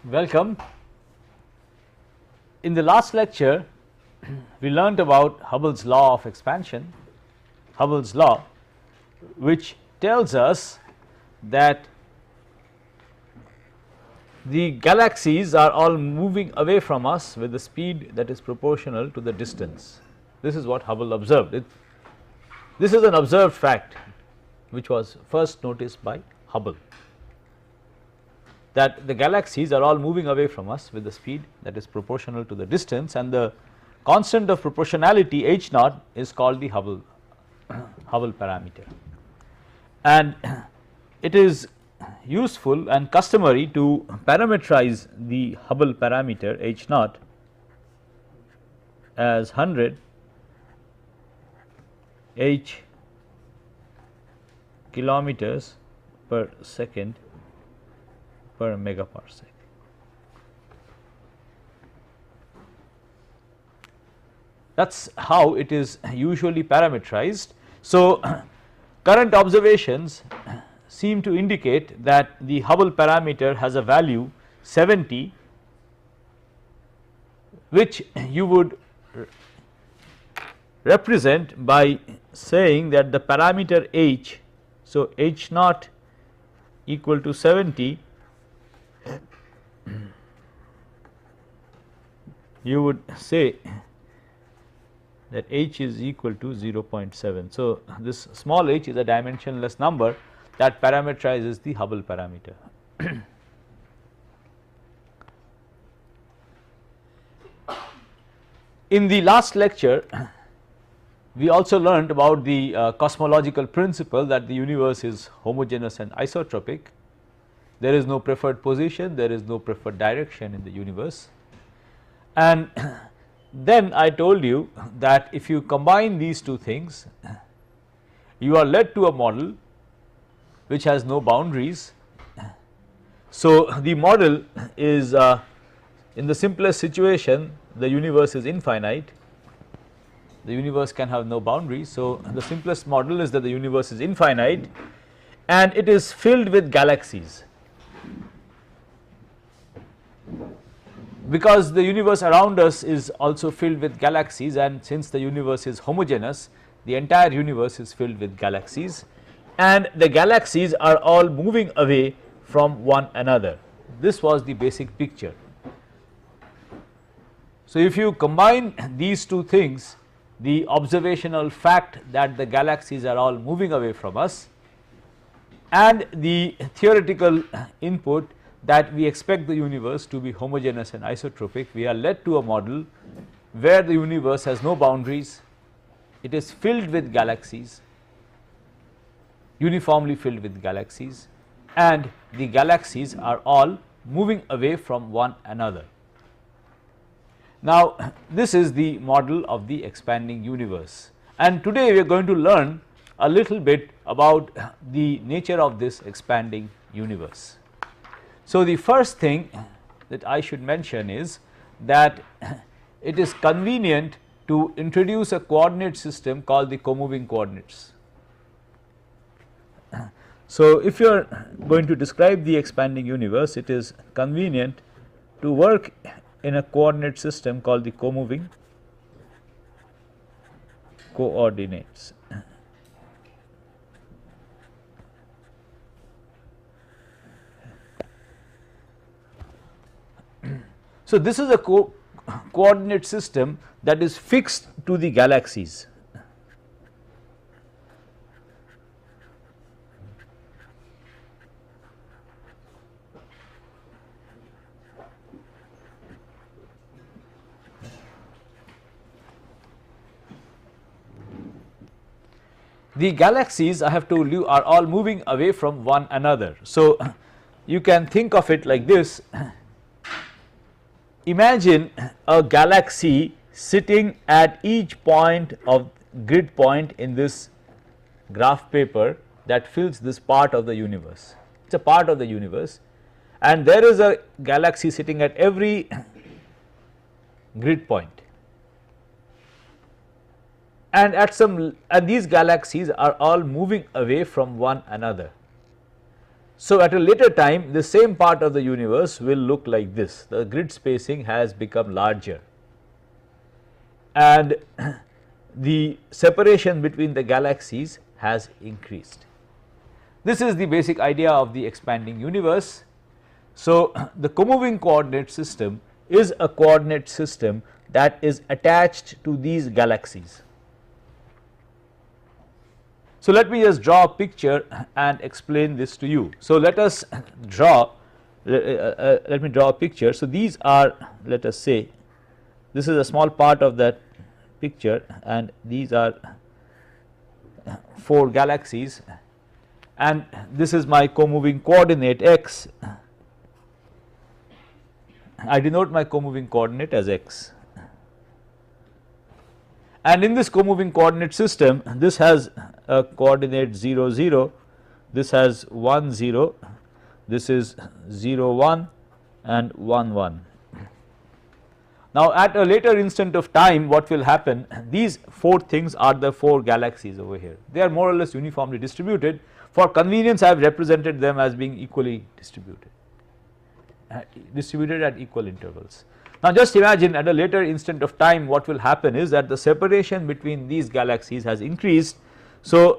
Welcome. In the last lecture we learnt about Hubble's law of expansion, Hubble's law, which tells us that the galaxies are all moving away from us with the speed that is proportional to the distance. This is what Hubble observed. This is an observed fact which was first noticed by Hubble, that the galaxies are all moving away from us with the speed that is proportional to the distance, and the constant of proportionality h naught is called the Hubble parameter. And it is useful and customary to parameterize the Hubble parameter h naught as 100 h kilometers per second per megaparsec. That is how it is usually parameterized. So, current observations seem to indicate that the Hubble parameter has a value 70, which you would represent by saying that the parameter h, so h naught equal to 70, you would say that h is equal to 0.7. So, this small h is a dimensionless number that parameterizes the Hubble parameter. In the last lecture we also learned about the cosmological principle that the universe is homogeneous and isotropic. There is no preferred position, there is no preferred direction in the universe, and then I told you that if you combine these two things, you are led to a model which has no boundaries. So, the model is in the simplest situation, the universe is infinite, the universe can have no boundaries. So, the simplest model is that the universe is infinite and it is filled with galaxies. Because the universe around us is also filled with galaxies, and since the universe is homogeneous, the entire universe is filled with galaxies, and the galaxies are all moving away from one another. This was the basic picture. So, if you combine these two things, the observational fact that the galaxies are all moving away from us and the theoretical input that we expect the universe to be homogeneous and isotropic, we are led to a model where the universe has no boundaries, it is filled with galaxies, uniformly filled with galaxies, and the galaxies are all moving away from one another. Now, this is the model of the expanding universe, and today we are going to learn a little bit about the nature of this expanding universe. So, the first thing that I should mention is that it is convenient to introduce a coordinate system called the comoving coordinates. So, if you are going to describe the expanding universe, it is convenient to work in a coordinate system called the comoving coordinates. So, this is a coordinate system that is fixed to the galaxies. The galaxies, I have told you, are all moving away from one another. So, you can think of it like this. Imagine a galaxy sitting at each point of grid point in this graph paper that fills this part of the universe. It is a part of the universe, and there is a galaxy sitting at every grid point, and these galaxies are all moving away from one another. So, at a later time the same part of the universe will look like this, the grid spacing has become larger and the separation between the galaxies has increased. This is the basic idea of the expanding universe. So, the comoving coordinate system is a coordinate system that is attached to these galaxies. So, let me just draw a picture and explain this to you. So, let us draw let me draw a picture. So, these are, let us say, this is a small part of that picture and these are 4 galaxies and this is my comoving coordinate x. I denote my comoving coordinate as x. And in this comoving coordinate system, this has a coordinate 0 0, this has 1 0, this is 0 1 and 1 1. Now, at a later instant of time what will happen, these 4 things are the 4 galaxies over here, they are more or less uniformly distributed. For convenience I have represented them as being equally distributed at equal intervals. Now, just imagine at a later instant of time what will happen is that the separation between these galaxies has increased. So,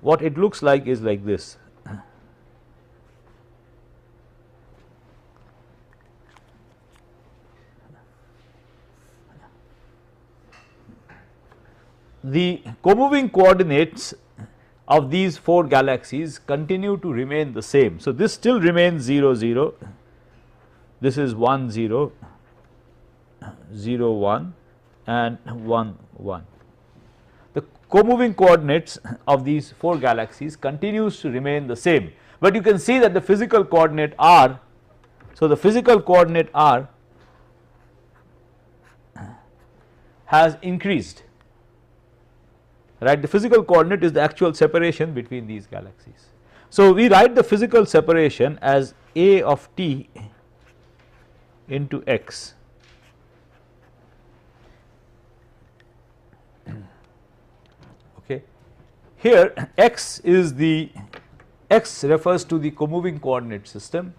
what it looks like is like this. The comoving coordinates of these 4 galaxies continue to remain the same. So, this still remains 0 0, this is 1 0, 0 1 and 1 1. The comoving coordinates of these 4 galaxies continues to remain the same, but you can see that the physical coordinate r, so the physical coordinate r has increased, right. The physical coordinate is the actual separation between these galaxies. So, we write the physical separation as a of t into x. Okay. Here x is the, x refers to the comoving coordinate system,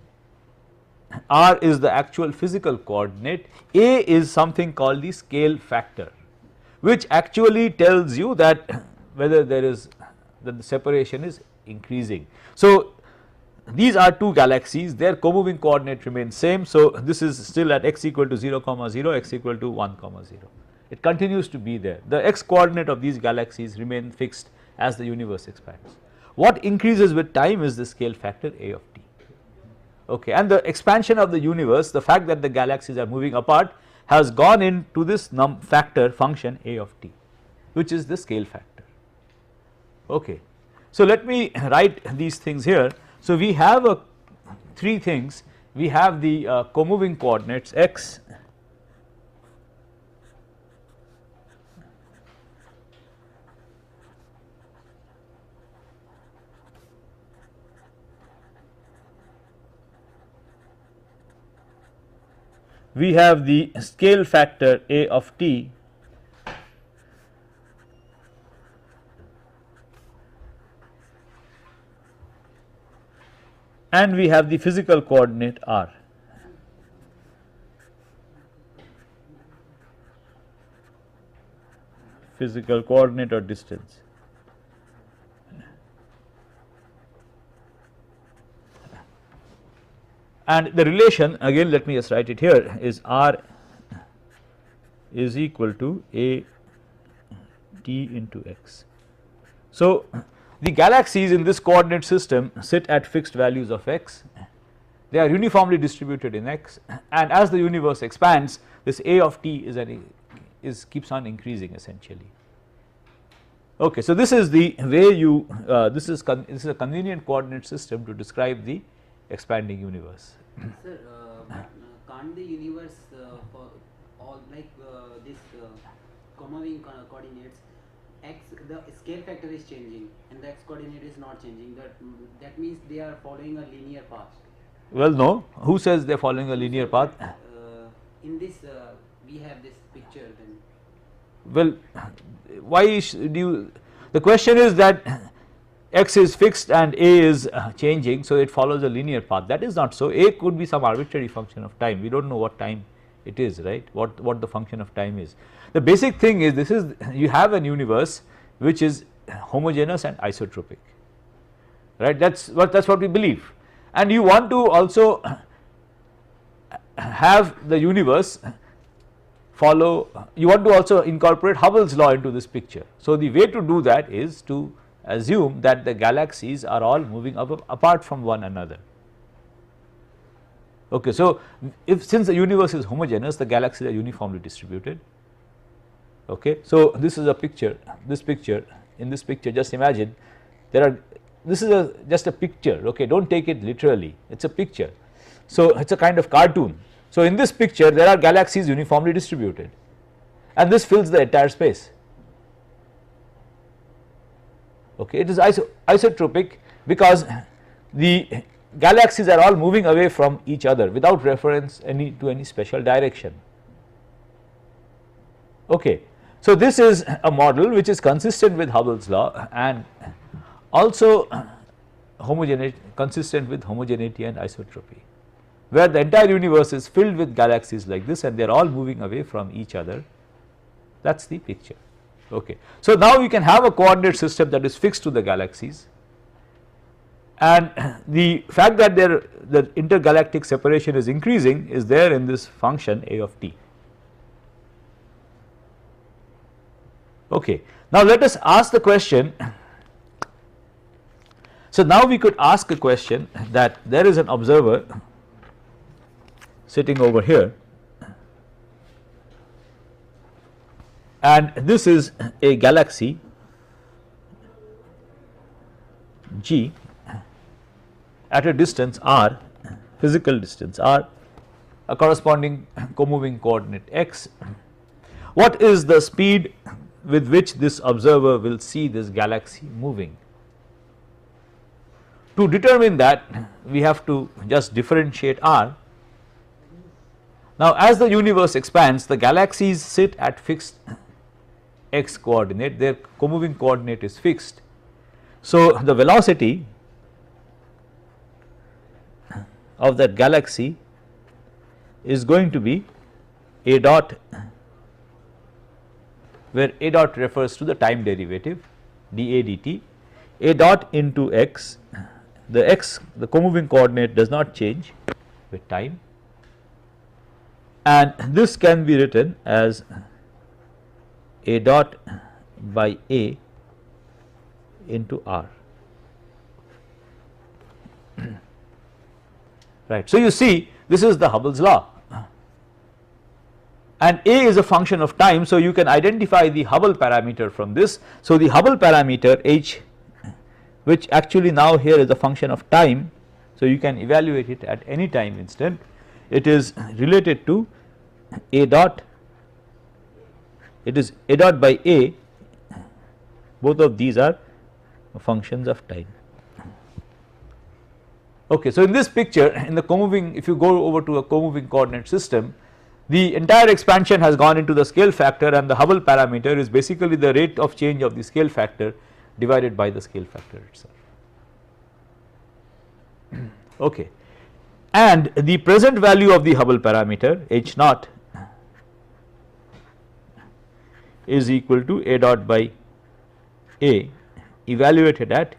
r is the actual physical coordinate, a is something called the scale factor, which actually tells you that whether there is, that the separation is increasing. So, these are 2 galaxies, their comoving coordinate remains same. So, this is still at x equal to 0 comma 0, x equal to 1 comma 0, it continues to be there. The x coordinate of these galaxies remain fixed as the universe expands. What increases with time is the scale factor a of t, okay. And the expansion of the universe, the fact that the galaxies are moving apart has gone into this factor function a of t, which is the scale factor, okay. So, let me write these things here. So, we have 3 things, we have the comoving coordinates x, we have the scale factor a of t, and we have the physical coordinate r. Physical coordinate or distance. And the relation, again let me just write it here, is r is equal to a t into x. So, the galaxies in this coordinate system sit at fixed values of x, they are uniformly distributed in x, and as the universe expands this a of t is keeps on increasing essentially. Okay, so this is the way you this is a convenient coordinate system to describe the expanding universe. Sir, can't the universe for all like this comoving coordinates x, the scale factor is changing and the x coordinate is not changing, that means they are following a linear path? Well, no, who says they are following a linear path? In this we have this picture then. Well, why do you, the question is that x is fixed and a is changing, so it follows a linear path. That is not so. A could be some arbitrary function of time, we do not know what time it is, right, what the function of time is. The basic thing is, this is, you have an universe which is homogeneous and isotropic, right, that is what we believe, and you want to also have the universe follow, you want to also incorporate Hubble's law into this picture. So the way to do that is to assume that the galaxies are all moving apart from one another. Okay, so if, since the universe is homogeneous, the galaxies are uniformly distributed. Okay, so this is a picture, in this picture just imagine there are, this is just a picture, okay, do not take it literally, it is a picture. So it is a kind of cartoon. So in this picture there are galaxies uniformly distributed and this fills the entire space. Okay, it is isotropic because the galaxies are all moving away from each other without reference to any special direction. Okay, so this is a model which is consistent with Hubble's law and also consistent with homogeneity and isotropy, where the entire universe is filled with galaxies like this and they are all moving away from each other. That is the picture. Okay. So now we can have a coordinate system that is fixed to the galaxies, and the fact that the intergalactic separation is increasing is there in this function a of t. Okay. Now let us ask the question, so now we could ask a question that there is an observer sitting over here and this is a galaxy G at a distance r, physical distance r, a corresponding comoving coordinate x. What is the speed with which this observer will see this galaxy moving? To determine that, we have to just differentiate r. Now as the universe expands, the galaxies sit at fixed x coordinate, their comoving coordinate is fixed. So the velocity of that galaxy is going to be a dot, where a dot refers to the time derivative dA dt, a dot into x, the comoving coordinate does not change with time, and this can be written as a dot by a into r. Right. So you see, this is the Hubble's law, and a is a function of time, so you can identify the Hubble parameter from this. So the Hubble parameter h, which actually now here is a function of time, so you can evaluate it at any time instant, it is related to a dot, it is a dot by a, both of these are functions of time. Okay, so in this picture, in the comoving, if you go over to a comoving coordinate system, the entire expansion has gone into the scale factor, and the Hubble parameter is basically the rate of change of the scale factor divided by the scale factor itself. Okay, and the present value of the Hubble parameter h naught is equal to a dot by a evaluated at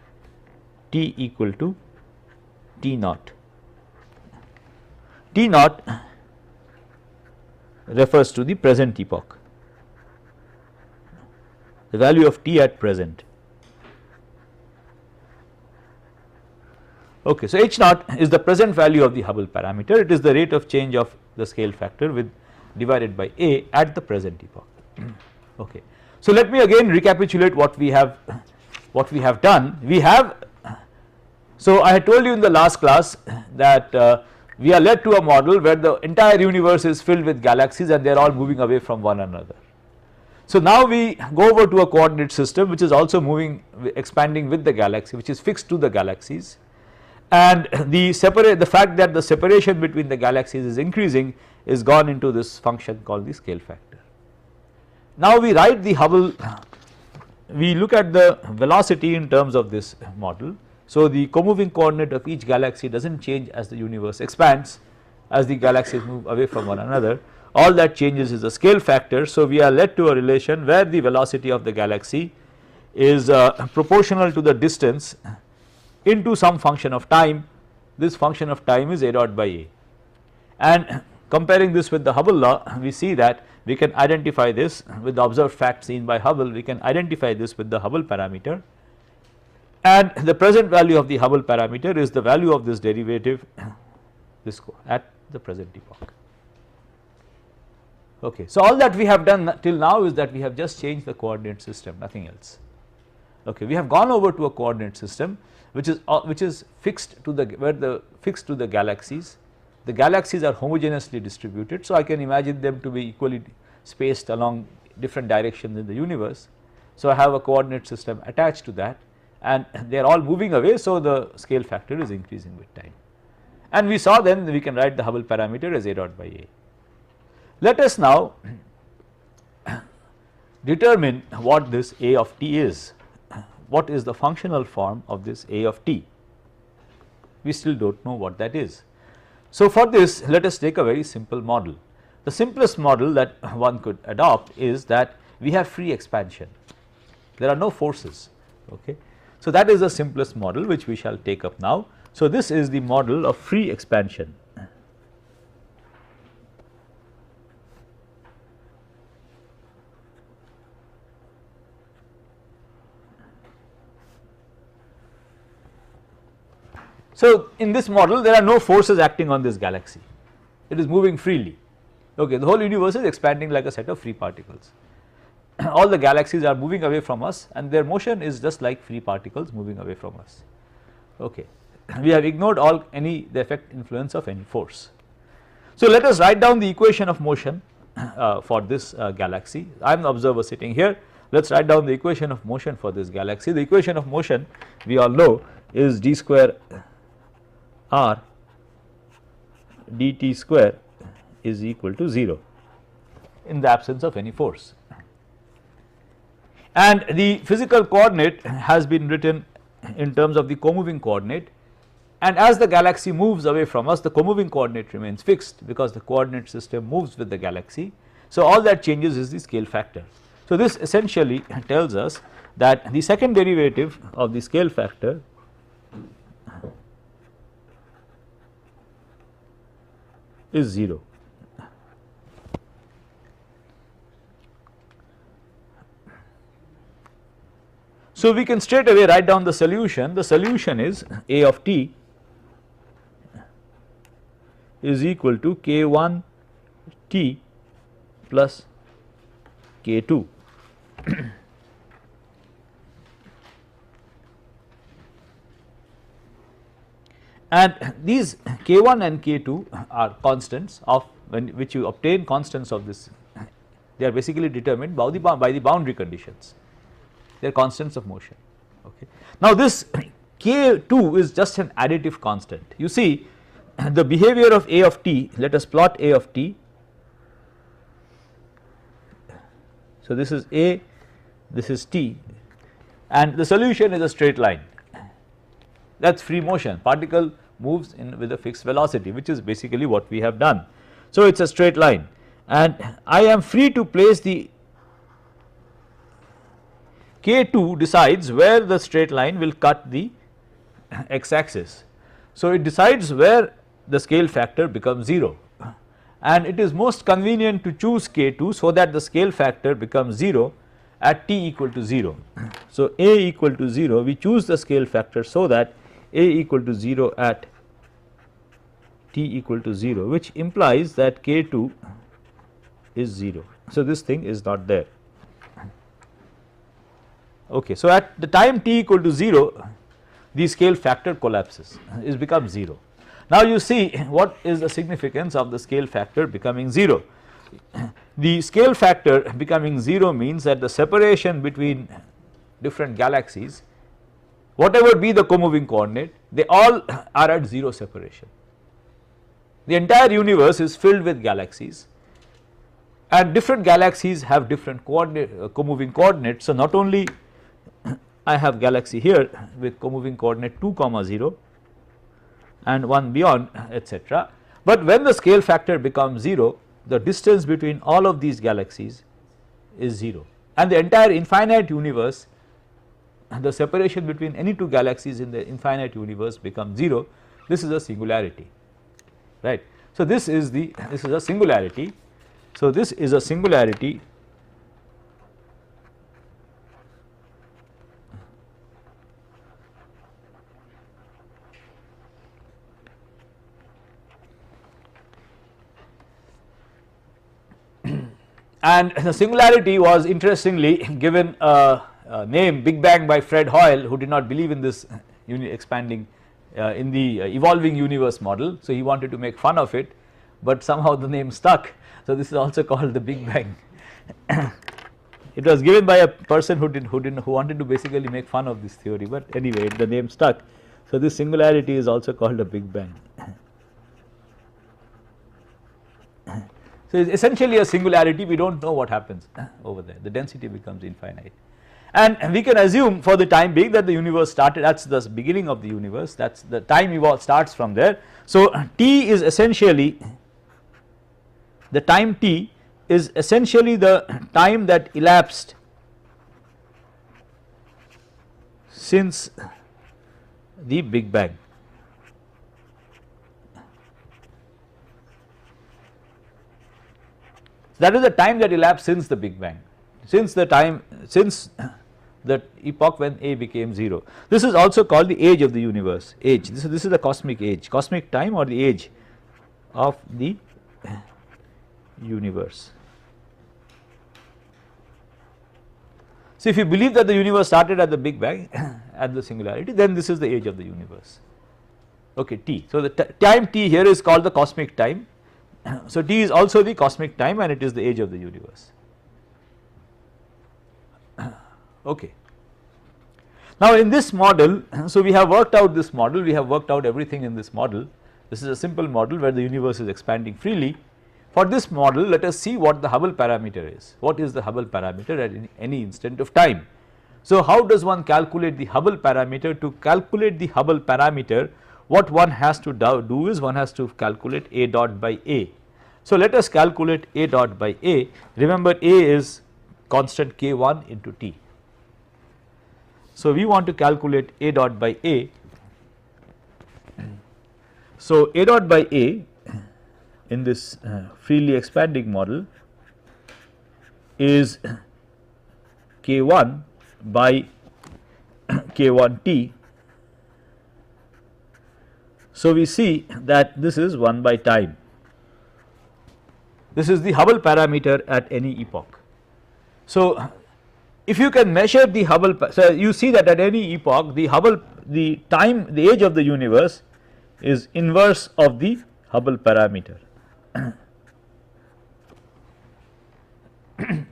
t equal to t naught. T naught refers to the present epoch, the value of t at present. Okay, so h naught is the present value of the Hubble parameter, it is the rate of change of the scale factor with divided by a at the present epoch. Okay, so let me again recapitulate what we have done. We have, so I had told you in the last class that we are led to a model where the entire universe is filled with galaxies and they are all moving away from one another. So now we go over to a coordinate system which is also moving, expanding with the galaxy, which is fixed to the galaxies, and the fact that the separation between the galaxies is increasing is gone into this function called the scale factor. Now we write the Hubble we look at the velocity in terms of this model. So, the co-moving coordinate of each galaxy does not change as the universe expands, as the galaxies move away from one another. All that changes is the scale factor. So, we are led to a relation where the velocity of the galaxy is proportional to the distance into some function of time. This function of time is a dot by a, and comparing this with the Hubble law, we see that we can identify this with the observed fact seen by Hubble. We can identify this with the Hubble parameter, and the present value of the Hubble parameter is the value of this derivative this at the present epoch. Okay. So, all that we have done till now is that we have just changed the coordinate system, nothing else. Okay. We have gone over to a coordinate system which is fixed to the galaxies. The galaxies are homogeneously distributed. So, I can imagine them to be equally spaced along different directions in the universe. So, I have a coordinate system attached to that, and they are all moving away. So, the scale factor is increasing with time, and we saw then we can write the Hubble parameter as a dot by a. Let us now determine what this a of t is. What is the functional form of this a of t? We still do not know what that is. So, for this let us take a very simple model. The simplest model that one could adopt is that we have free expansion, there are no forces. Okay. So, that is the simplest model which we shall take up now. So, this is the model of free expansion. So, in this model there are no forces acting on this galaxy, it is moving freely. Okay, the whole universe is expanding like a set of free particles. All the galaxies are moving away from us, and their motion is just like free particles moving away from us. Okay. We have ignored the effect influence of any force. So, let us write down the equation of motion for this galaxy. I am the observer sitting here. Let us write down the equation of motion for this galaxy. The equation of motion we all know is d square r dt square is equal to 0 in the absence of any force, and the physical coordinate has been written in terms of the co-moving coordinate, and as the galaxy moves away from us the co-moving coordinate remains fixed because the coordinate system moves with the galaxy. So, all that changes is the scale factor. So, this essentially tells us that the second derivative of the scale factor is 0. So, we can straight away write down the solution. The solution is a of t is equal to k1 t plus k2. And these k1 and k2 are constants of which you obtain constants of this, they are basically determined by the boundary conditions, they are constants of motion. Okay. Now, this k2 is just an additive constant. You see the behavior of a of t, let us plot a of t. So, this is a, this is t, and the solution is a straight line, that is free motion, particle moves in with a fixed velocity, which is basically what we have done. So, it is a straight line, and I am free to place the k2 decides where the straight line will cut the x axis. So, it decides where the scale factor becomes 0, and it is most convenient to choose k2 so that the scale factor becomes 0 at t equal to 0. So, a equal to 0, we choose the scale factor so that a equal to 0 at t equal to 0, which implies that k2 is 0. So, this thing is not there. Okay. So, at the time t equal to 0, the scale factor collapses, it becomes 0. Now, you see what is the significance of the scale factor becoming 0. The scale factor becoming 0 means that the separation between different galaxies, whatever be the co-moving coordinate, they all are at 0 separation. The entire universe is filled with galaxies, and different galaxies have different co-moving coordinates. So, not only I have galaxy here with co-moving coordinate 2 comma 0 and one beyond, etc. But when the scale factor becomes 0, the distance between all of these galaxies is 0 and the entire infinite universe, the separation between any two galaxies in the infinite universe becomes 0. This is a singularity, right. So, this is a singularity. So, this is a singularity and the singularity was interestingly given a name Big Bang by Fred Hoyle, who did not believe in this expanding in the evolving universe model. So, he wanted to make fun of it, but somehow the name stuck. So, this is also called the Big Bang. It was given by a person who wanted to basically make fun of this theory, but anyway the name stuck. So, this singularity is also called a Big Bang. So, it is essentially a singularity, we do not know what happens over there, the density becomes infinite. And we can assume for the time being that the universe started, that is the beginning of the universe, that is the time evolve starts from there. So, t is essentially, the time t is essentially the time that elapsed since the Big Bang. That is the time that elapsed since the Big Bang, since the epoch when A became 0. This is also called the age of the universe, age. This is the cosmic age, cosmic time or the age of the universe. So, if you believe that the universe started at the Big Bang at the singularity, then this is the age of the universe, okay, t. So, the time t here is called the cosmic time. So, t is also the cosmic time and it is the age of the universe, okay. Now, in this model, so we have worked out this model, we have worked out everything in this model. This is a simple model where the universe is expanding freely. For this model, let us see what the Hubble parameter is. What is the Hubble parameter at any instant of time? So, how does one calculate the Hubble parameter? To calculate the Hubble parameter, what one has to do is one has to calculate A dot by A. So, let us calculate A dot by A. Remember, A is constant k1 into t. So, we want to calculate A dot by A. So, A dot by A in this freely expanding model is k1 by k1t. So, we see that this is 1 by time. This is the Hubble parameter at any epoch. So, if you can measure the Hubble, so you see that at any epoch the Hubble, the time, the age of the universe is inverse of the Hubble parameter.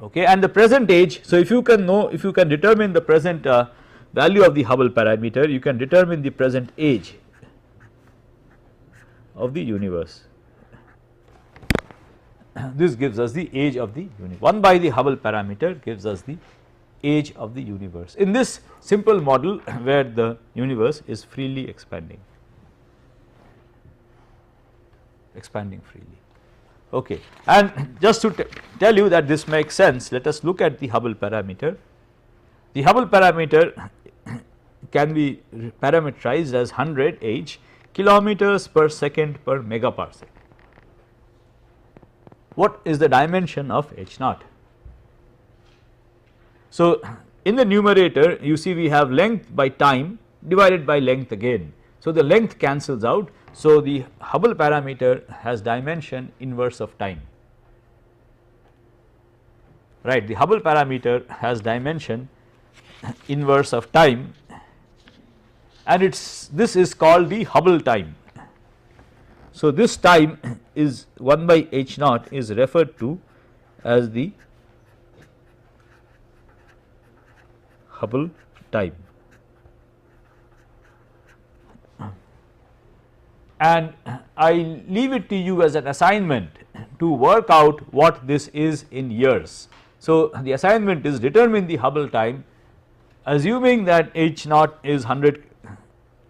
Okay, and the present age. So, if you can know, if you can determine the present value of the Hubble parameter, you can determine the present age of the universe. This gives us the age of the universe. 1 by the Hubble parameter gives us the age of the universe in this simple model where the universe is freely expanding freely. Okay, and just to tell you that this makes sense, let us look at the Hubble parameter. The Hubble parameter can be parameterized as 100 h kilometers per second per megaparsec. What is the dimension of h naught? So, in the numerator you see we have length by time divided by length again. So, the length cancels out. So, the Hubble parameter has dimension inverse of time, right. The Hubble parameter has dimension inverse of time and this is called the Hubble time. So, this time is 1 by h naught is referred to as the Hubble time, and I leave it to you as an assignment to work out what this is in years. So, the assignment is determine the Hubble time assuming that h naught is 100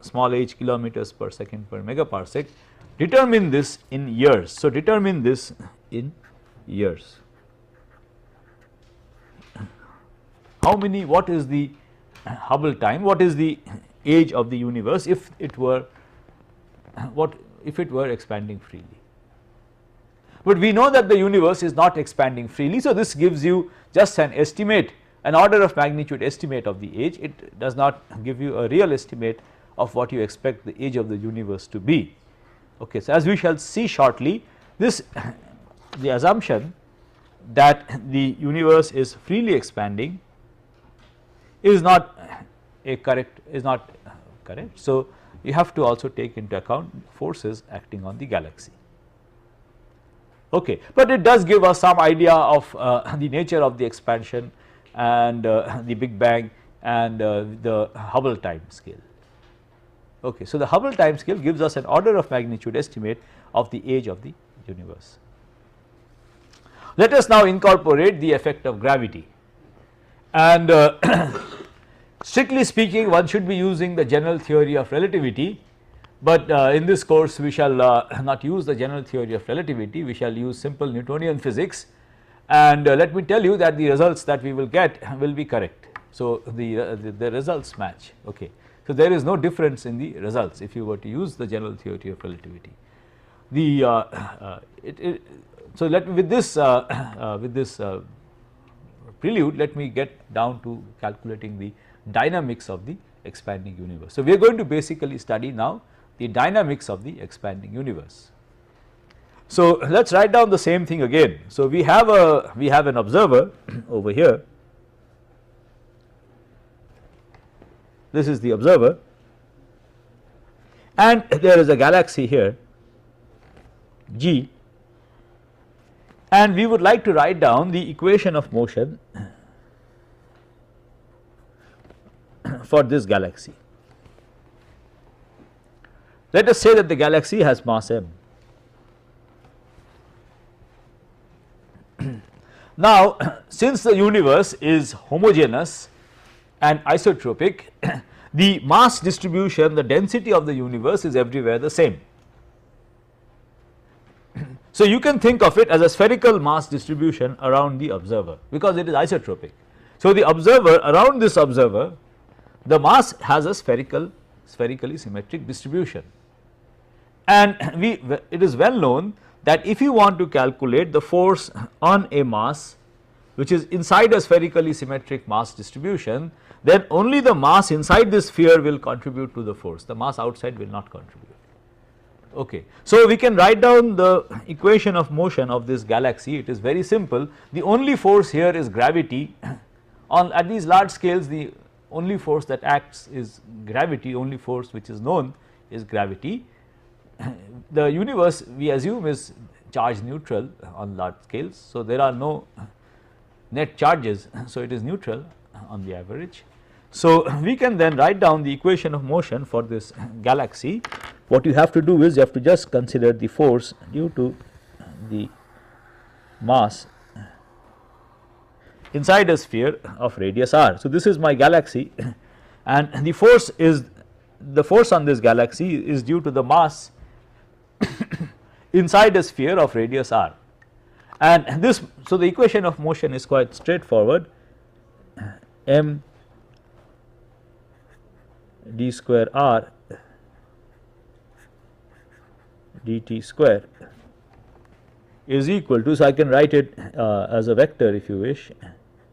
small h kilometers per second per megaparsec, determine this in years. So, determine this in years. How many, what is the Hubble time, what is the age of the universe if it were expanding freely. But we know that the universe is not expanding freely. So, this gives you just an estimate, an order of magnitude estimate of the age. It does not give you a real estimate of what you expect the age of the universe to be. Okay, so, as we shall see shortly, this the assumption that the universe is freely expanding is not correct. So, you have to also take into account forces acting on the galaxy. Okay, but it does give us some idea of the nature of the expansion and the Big Bang and the Hubble time scale. Okay, so, the Hubble time scale gives us an order of magnitude estimate of the age of the universe. Let us now incorporate the effect of gravity, and strictly speaking one should be using the general theory of relativity, but in this course we shall not use the general theory of relativity, we shall use simple Newtonian physics, and let me tell you that the results that we will get will be correct. So, the results match. Okay. So, there is no difference in the results if you were to use the general theory of relativity. The so, let me with this prelude, let me get down to calculating the dynamics of the expanding universe. So, we are going to basically study now the dynamics of the expanding universe. So, let us write down the same thing again. So, we have an observer over here. This is the observer, and there is a galaxy here G, and we would like to write down the equation of motion for this galaxy. Let us say that the galaxy has mass m. Now, since the universe is homogeneous and isotropic, the mass distribution, the density of the universe is everywhere the same. So, you can think of it as a spherical mass distribution around the observer because it is isotropic. So, the observer, around this observer, the mass has a spherically symmetric distribution, and it is well known that if you want to calculate the force on a mass which is inside a spherically symmetric mass distribution, then only the mass inside this sphere will contribute to the force, the mass outside will not contribute. Okay. So, we can write down the equation of motion of this galaxy. It is very simple. The only force here is gravity. At these large scales, the only force that acts is gravity, only force which is known is gravity. The universe we assume is charge neutral on large scales. So, there are no net charges. So, it is neutral on the average. So, we can then write down the equation of motion for this galaxy. What you have to do is you have to just consider the force due to the mass inside a sphere of radius r. So, this is my galaxy, and the force on this galaxy is due to the mass inside a sphere of radius r, and this, so the equation of motion is quite straightforward. M d square r dt square is equal to, so I can write it as a vector if you wish,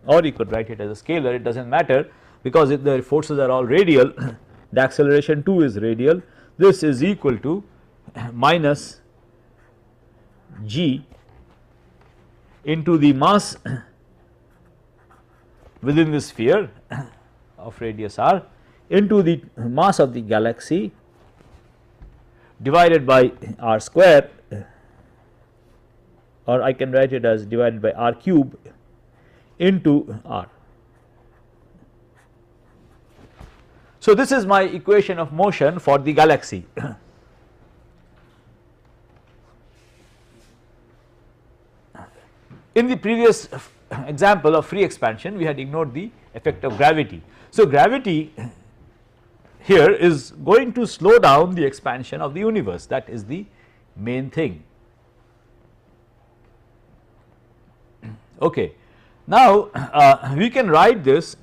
or you could write it as a scalar, it does not matter because the forces are all radial, the acceleration too is radial. This is equal to minus g into the mass within the sphere of radius r into the mass of the galaxy divided by r square, or I can write it as divided by r cube into r. So, this is my equation of motion for the galaxy. In the previous example of free expansion, we had ignored the effect of gravity. So, gravity here is going to slow down the expansion of the universe, that is the main thing. Okay. Now, we can write this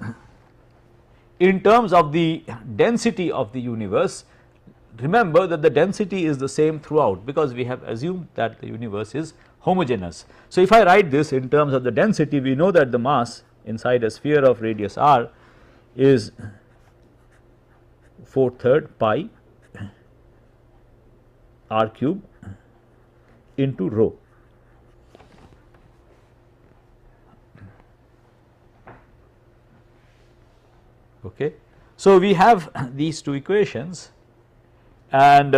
in terms of the density of the universe. Remember that the density is the same throughout, because we have assumed that the universe is homogeneous. So, if I write this in terms of the density, we know that the mass inside a sphere of radius r is 4/3 pi r cube into rho. Okay. So, we have these two equations, and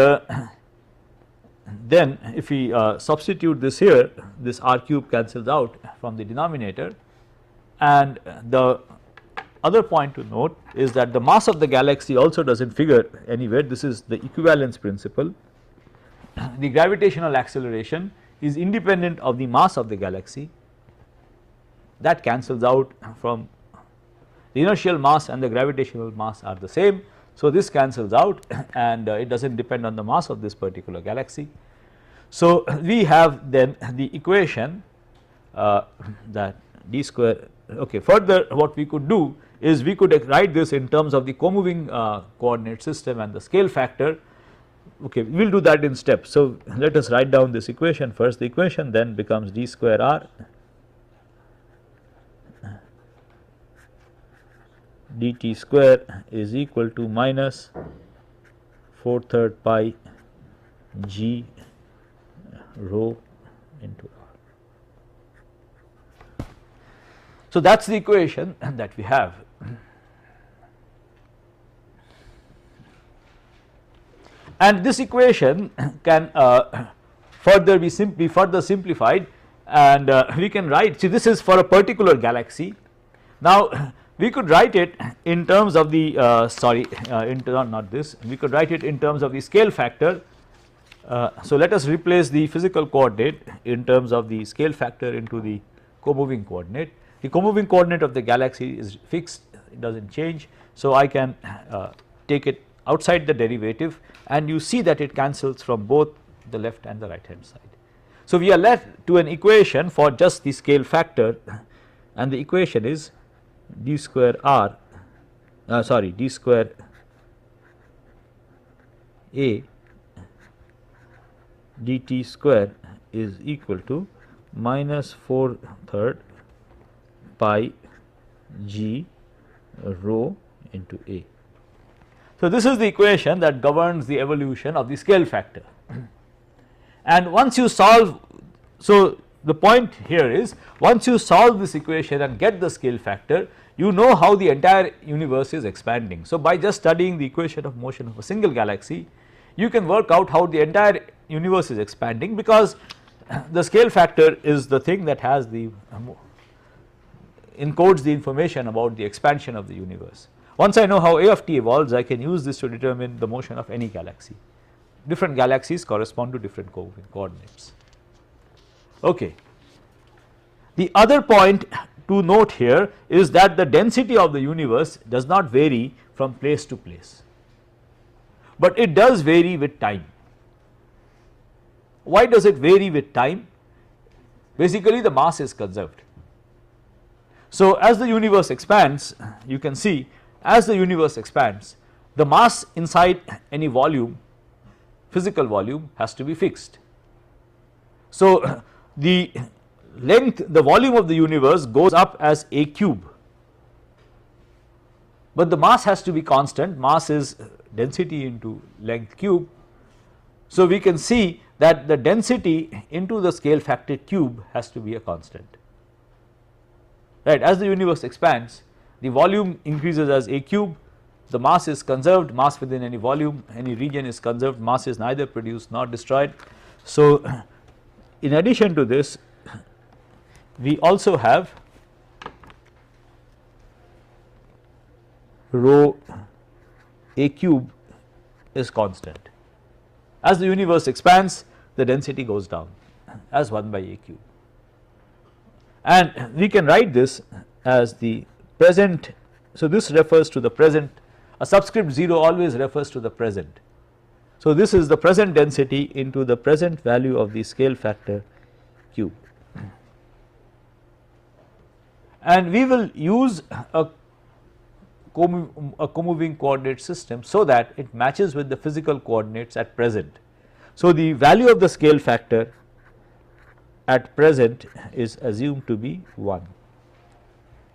then if we substitute this here, this r cube cancels out from the denominator, and the other point to note is that the mass of the galaxy also does not figure anywhere. This is the equivalence principle. The gravitational acceleration is independent of the mass of the galaxy, that cancels out from the inertial mass, and the gravitational mass are the same. So, this cancels out, and it does not depend on the mass of this particular galaxy. So, we have then the equation that d square. Okay. Further, what we could do is we could write this in terms of the co-moving coordinate system and the scale factor. Okay, we will do that in steps. So, let us write down this equation first. The equation then becomes d square r dt square is equal to minus 4/3 pi g rho into r. So, that is the equation that we have. And this equation can further be further simplified, and we can write, see, this is for a particular galaxy. Now, we could write it in terms of the not this, we could write it in terms of the scale factor. So, let us replace the physical coordinate in terms of the scale factor into the co-moving coordinate. The co-moving coordinate of the galaxy is fixed, it does not change. So, I can take it outside the derivative, and you see that it cancels from both the left and the right hand side. So, we are left to an equation for just the scale factor, and the equation is d square r d square a dt square is equal to minus 4/3 pi g rho into a. So, this is the equation that governs the evolution of the scale factor. And once you solve, so the point here is, once you solve this equation and get the scale factor, you know how the entire universe is expanding. So, by just studying the equation of motion of a single galaxy, you can work out how the entire universe is expanding, because the scale factor is the thing that has the encodes the information about the expansion of the universe. Once I know how a of t evolves, I can use this to determine the motion of any galaxy. Different galaxies correspond to different coordinates. Okay. The other point to note here is that the density of the universe does not vary from place to place, but it does vary with time. Why does it vary with time? Basically, the mass is conserved. So, as the universe expands, you can see, as the universe expands, the mass inside any volume, physical volume, has to be fixed. So, the length, the volume of the universe goes up as a cube, but the mass has to be constant. Mass is density into length cube. So, we can see that the density into the scale factor cube has to be a constant, right. As the universe expands, the volume increases as a cube, the mass is conserved, mass within any volume, any region is conserved, mass is neither produced nor destroyed. So, in addition to this, we also have rho a cube is constant. As the universe expands, the density goes down as 1 by a cube, and we can write this as the present So, this refers to the present, a subscript 0 always refers to the present. So, this is the present density into the present value of the scale factor cube, and we will use a comoving coordinate system so that it matches with the physical coordinates at present. So, the value of the scale factor at present is assumed to be 1.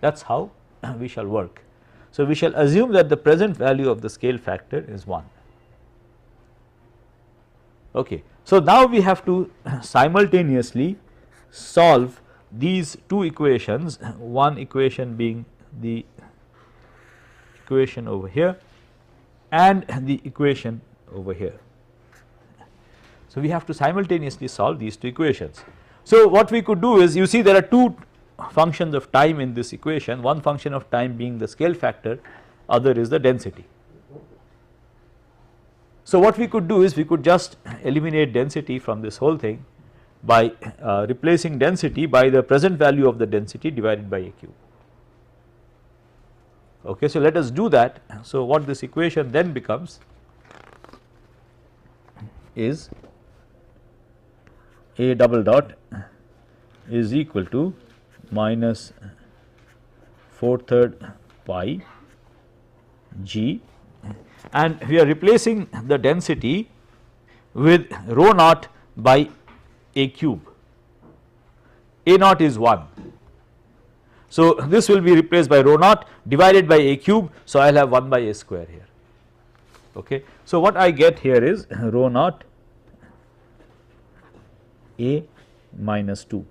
That is how we shall work. So, we shall assume that the present value of the scale factor is 1. Okay. So, now we have to simultaneously solve these two equations, one equation being the equation over here and the equation over here. So, we have to simultaneously solve these two equations. So, what we could do is, you see there are two functions of time in this equation, one function of time being the scale factor, other is the density. So, what we could do is we could just eliminate density from this whole thing by replacing density by the present value of the density divided by a cube. Okay, so let us do that. So, what this equation then becomes is A double dot is equal to minus 4/3 pi g, and we are replacing the density with rho naught by a cube. A naught is 1. So, this will be replaced by rho naught divided by a cube. So, I will have 1 by a square here. Okay. So, what I get here is rho naught a minus 2.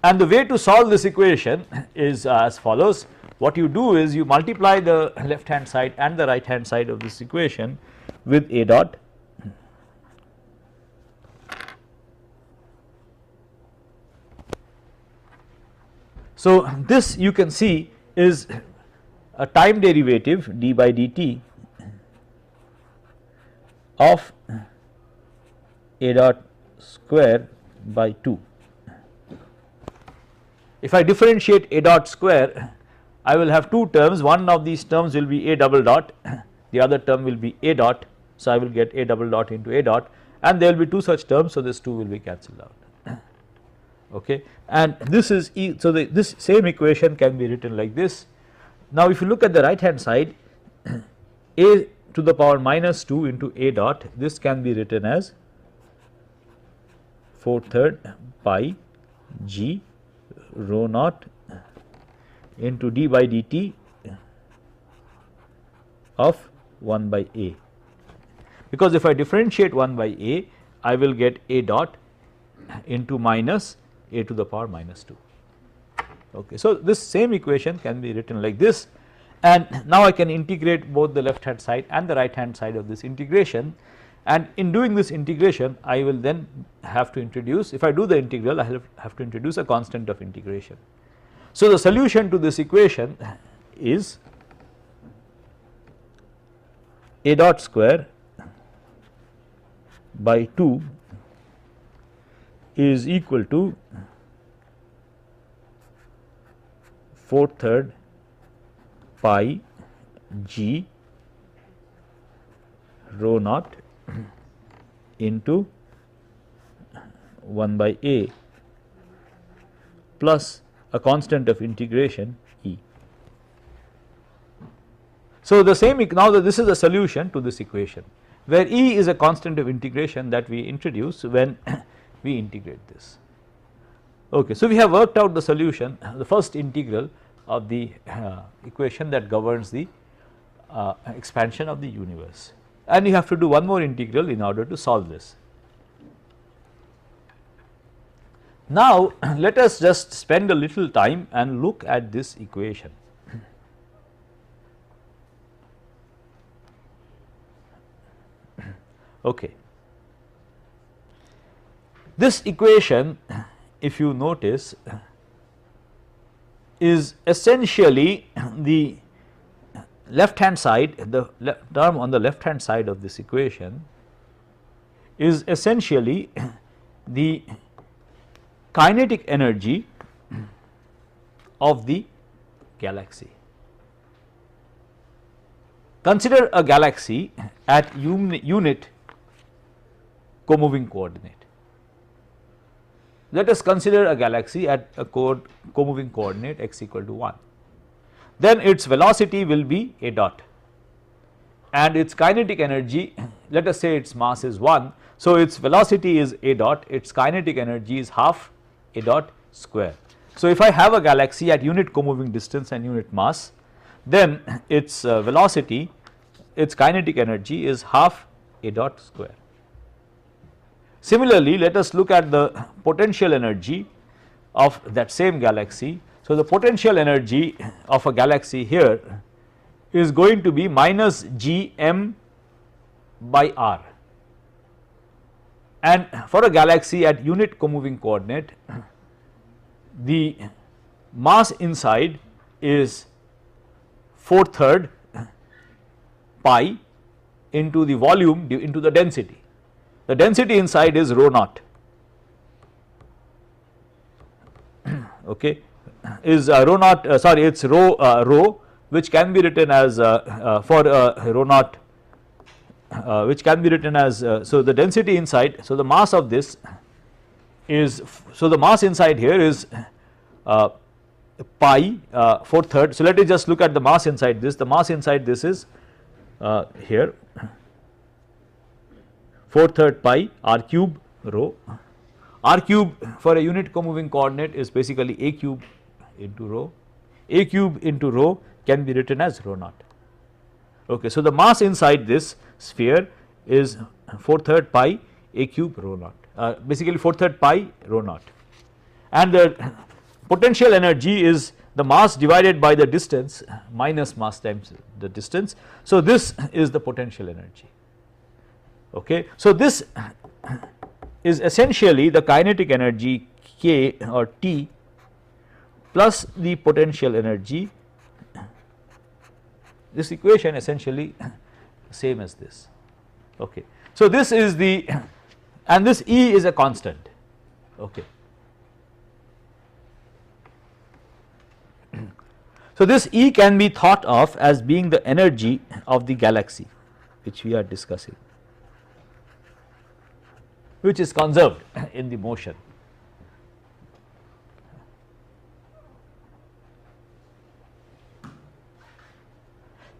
And the way to solve this equation is as follows. What you do is you multiply the left hand side and the right hand side of this equation with a dot. So, this you can see is a time derivative d by dt of a dot square by 2. If I differentiate a dot square, I will have two terms, one of these terms will be a double dot, the other term will be a dot. So, I will get a double dot into a dot, and there will be two such terms. So, this 2 will be cancelled out. Okay. And this is so this same equation can be written like this. Now, if you look at the right hand side, a to the power minus 2 into a dot, this can be written as 4/3 pi g rho naught into d by dt of 1 by a, because if I differentiate 1 by a, I will get a dot into minus a to the power minus 2. Okay. So, this same equation can be written like this, and now I can integrate both the left hand side and the right hand side of this integration, and in doing this integration I will then have to introduce, if I do the integral, I have to introduce a constant of integration. So, the solution to this equation is a dot square by 2 is equal to 4/3 pi g rho naught into 1 by a plus a constant of integration e. So, the same now that this is a solution to this equation, where e is a constant of integration that we introduce when we integrate this. Okay. So, we have worked out the solution, the first integral of the equation that governs the expansion of the universe, and you have to do one more integral in order to solve this. Now, let us just spend a little time and look at this equation. Okay. This equation, if you notice, is essentially the left hand side, the term on the left hand side of this equation is essentially the kinetic energy of the galaxy. Consider a galaxy at unit comoving coordinate. Let us consider a galaxy at a comoving coordinate x equal to 1. Then its velocity will be a dot and its kinetic energy, let us say its mass is 1. So, its velocity is a dot, its kinetic energy is half a dot square. So, if I have a galaxy at unit comoving distance and unit mass, then its velocity, its kinetic energy is half a dot square. Similarly, let us look at the potential energy of that same galaxy. So, the potential energy of a galaxy here is going to be minus gm by r, and for a galaxy at unit comoving coordinate, the mass inside is 4/3 pi into the volume into the density. The density inside is rho naught, okay, is rho naught, sorry, it is rho which can be written as for rho naught, which can be written as so the density inside, so the mass of this is, so the mass inside here is pi 4/3. So, let us just look at the mass inside this. The mass inside this is here 4/3 pi r cube rho. R cube for a unit comoving coordinate is basically a cube into rho. A cube into rho can be written as rho naught. Okay, so the mass inside this sphere is 4/3 pi a cube rho naught, basically 4/3 pi rho naught, and the potential energy is the mass divided by the distance minus mass times the distance. So, this is the potential energy. Okay. So, this is essentially the kinetic energy K or T plus the potential energy. This equation essentially same as this. Okay. So, this is the, and this E is a constant. Okay. So, this E can be thought of as being the energy of the galaxy which we are discussing, which is conserved in the motion.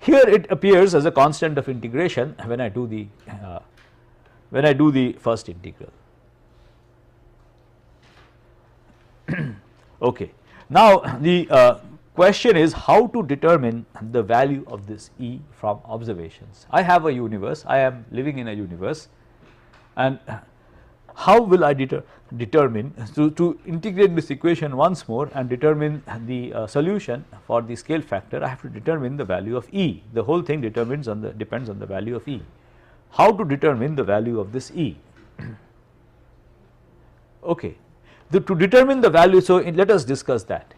Here it appears as a constant of integration when I do the first integral. Okay. Now, the question is how to determine the value of this E from observations. I have a universe, I am living in a universe, and how will I determine, to integrate this equation once more and determine the solution for the scale factor, I have to determine the value of E. The whole thing depends on the value of E. How to determine the value of this E? Okay. To determine the value, so let us discuss that.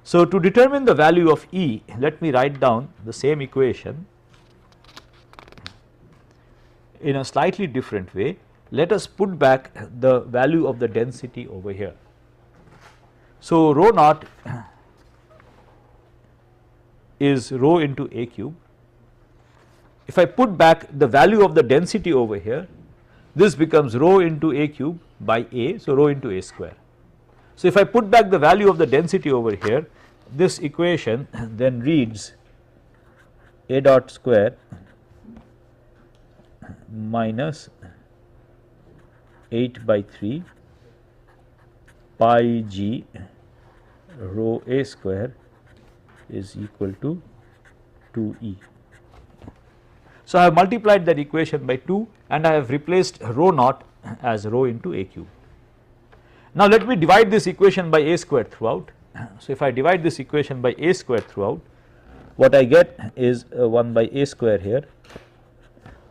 So, to determine the value of E, let me write down the same equation in a slightly different way. Let us put back the value of the density over here. So, rho naught is rho into a cube. If I put back the value of the density over here, this becomes rho into a cube by a, so rho into a square. So, if I put back the value of the density over here, this equation then reads a dot square minus 8 by 3 pi g rho a square is equal to 2e. So, I have multiplied that equation by 2 and I have replaced rho naught as rho into a cube. Now, let me divide this equation by a square throughout. So, if I divide this equation by a square throughout, what I get is 1 by a square here,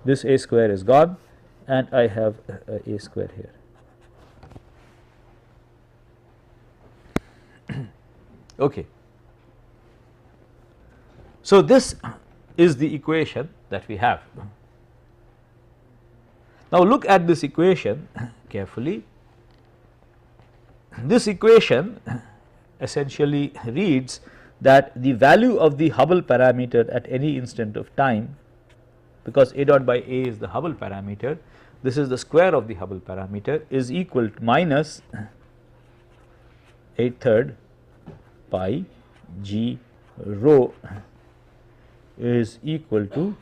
this a square is gone and I have a square here. Okay. So, this is the equation that we have. Now, look at this equation carefully. This equation essentially reads that the value of the Hubble parameter at any instant of time, because A dot by A is the Hubble parameter, this is the square of the Hubble parameter, is equal to minus 8/3 pi g rho is equal to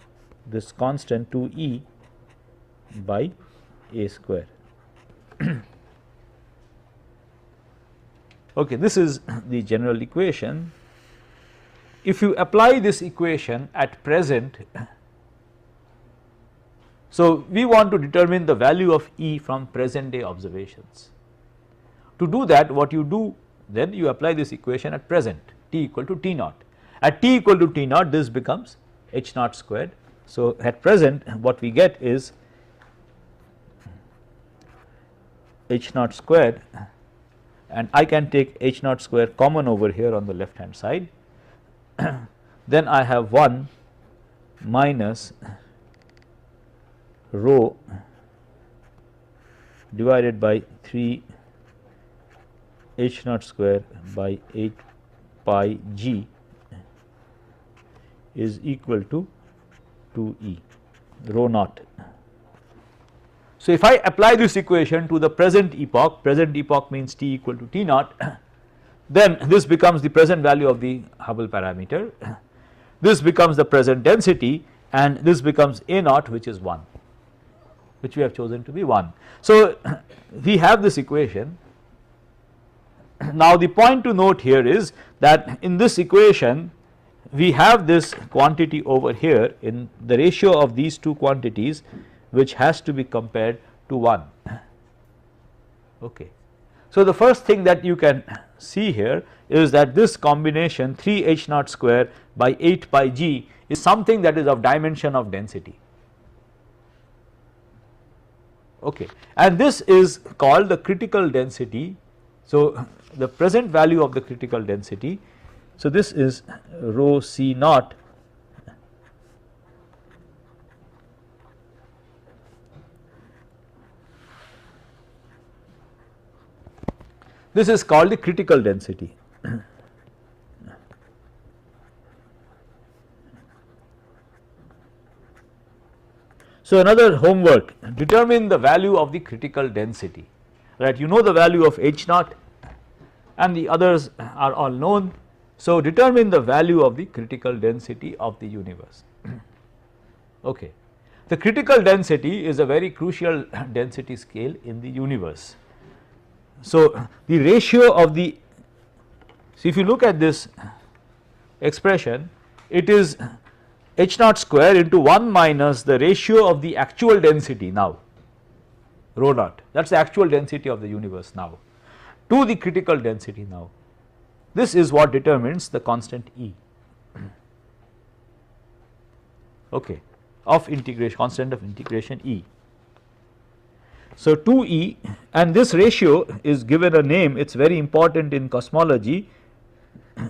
this constant 2E by A square. Okay, this is the general equation. If you apply this equation at present, so we want to determine the value of E from present day observations. To do that, what you do then, you apply this equation at present, t equal to T naught. At t equal to T naught, this becomes H naught squared. So at present what we get is H naught squared, and I can take H naught square common over here on the left hand side. Then I have 1 minus rho divided by 3 H naught square by 8 pi g is equal to 2E rho naught. So if I apply this equation to the present epoch means t equal to T naught, then this becomes the present value of the Hubble parameter, this becomes the present density, and this becomes A naught, which is 1, which we have chosen to be 1. So we have this equation. Now the point to note here is that in this equation we have this quantity over here in the ratio of these two quantities, which has to be compared to 1. Okay. So the first thing that you can see here is that this combination 3 H naught square by 8 pi g is something that is of dimension of density. Okay. And this is called the critical density. So the present value of the critical density, so this is rho C naught this is called the critical density. So another homework, determine the value of the critical density, right? You know the value of H naught and the others are all known. So determine the value of the critical density of the universe. Okay. The critical density is a very crucial density scale in the universe. So the ratio of the, so if you look at this expression, it is H naught square into 1 minus the ratio of the actual density now, rho naught, that is the actual density of the universe now, to the critical density now. This is what determines the constant E, okay, of integration, constant of integration E. So 2E, and this ratio is given a name, it is very important in cosmology,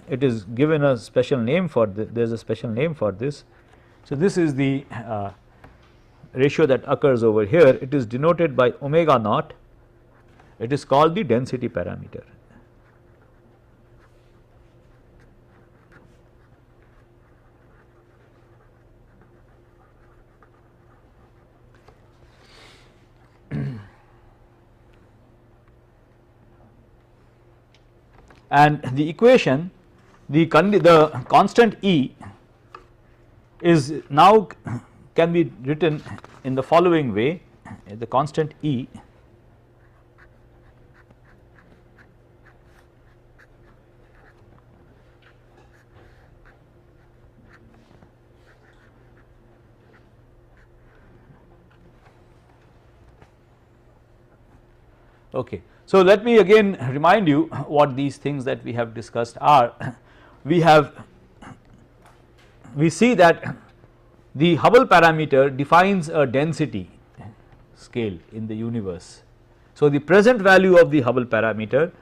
it is given a special name for this, there is a special name for this. So this is the ratio that occurs over here, it is denoted by omega naught, it is called the density parameter. And the equation, the constant E is now can be written in the following way, the constant E okay. So let me again remind you what these things that we have discussed are. We see that the Hubble parameter defines a density scale in the universe. So the present value of the Hubble parameter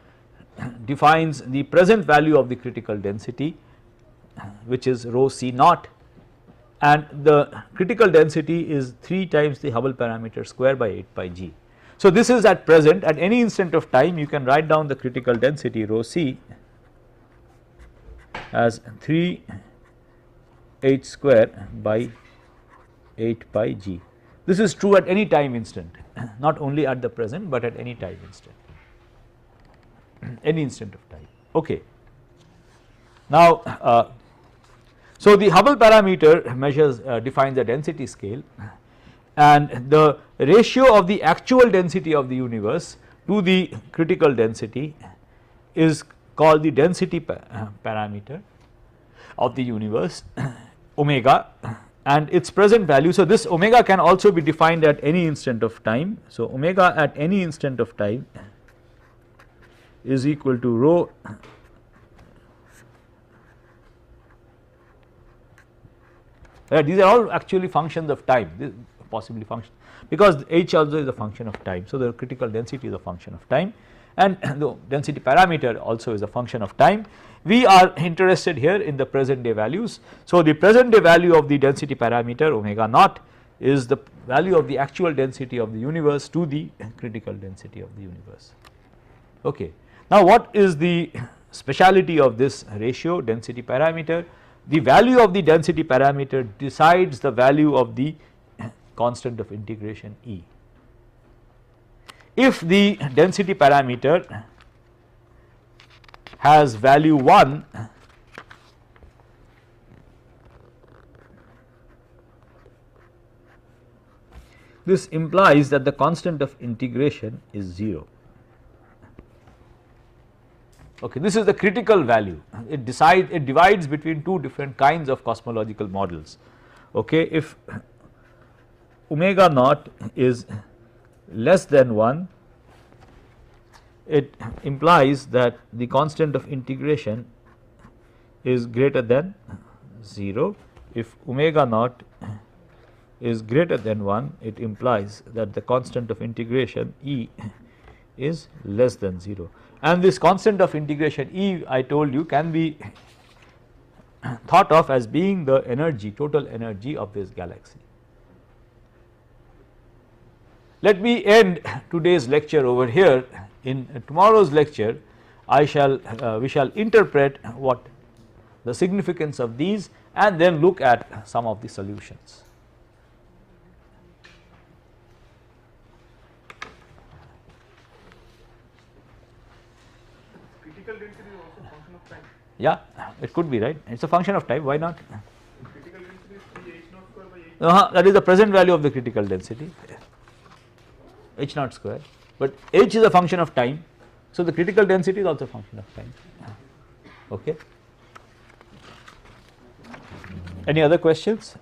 defines the present value of the critical density, which is rho C naught, and the critical density is 3 times the Hubble parameter square by 8 pi g. So this is at present, at any instant of time you can write down the critical density rho C as 3 h square by 8 pi g. This is true at any time instant, not only at the present but at any time instant, any instant of time. Okay. Now, so the Hubble parameter measures defines the density scale, and the ratio of the actual density of the universe to the critical density is called the density parameter of the universe omega, and its present value. So, this omega can also be defined at any instant of time. So, omega at any instant of time is equal to rho these are all actually functions of time, possibly functions, because h also is a function of time. So, the critical density is a function of time, and the density parameter also is a function of time. We are interested here in the present day values. So, the present day value of the density parameter omega naught is the value of the actual density of the universe to the critical density of the universe. Okay. Now, what is the speciality of this ratio density parameter? The value of the density parameter decides the value of the constant of integration E. If the density parameter has value 1, this implies that the constant of integration is 0. Okay, this is the critical value. It divides between two different kinds of cosmological models. Okay, if omega naught is less than 1, it implies that the constant of integration is greater than 0. If omega naught is greater than 1, it implies that the constant of integration E is less than 0, and this constant of integration E, I told you, can be thought of as being the energy, total energy of this galaxy. Let me end today's lecture over here. In tomorrow's lecture, we shall interpret what the significance of these and then look at some of the solutions. Critical density is also a function of time. Yeah, it could be, right. It is a function of time, why not? Critical density is 3 h naught square by 8. That is the present value of the critical density, h naught square, but h is a function of time. So, the critical density is also a function of time. Okay. Any other questions?